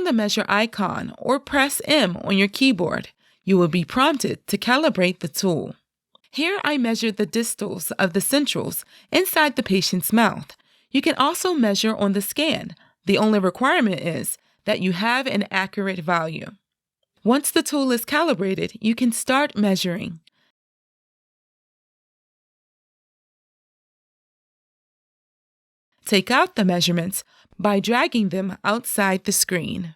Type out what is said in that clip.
on the measure icon or press M on your keyboard. You will be prompted to calibrate the tool. Here I measure the distals of the centrals inside the patient's mouth. You can also measure on the scan. The only requirement is that you have an accurate value. Once the tool is calibrated, you can start measuring. Take out the measurements by dragging them outside the screen.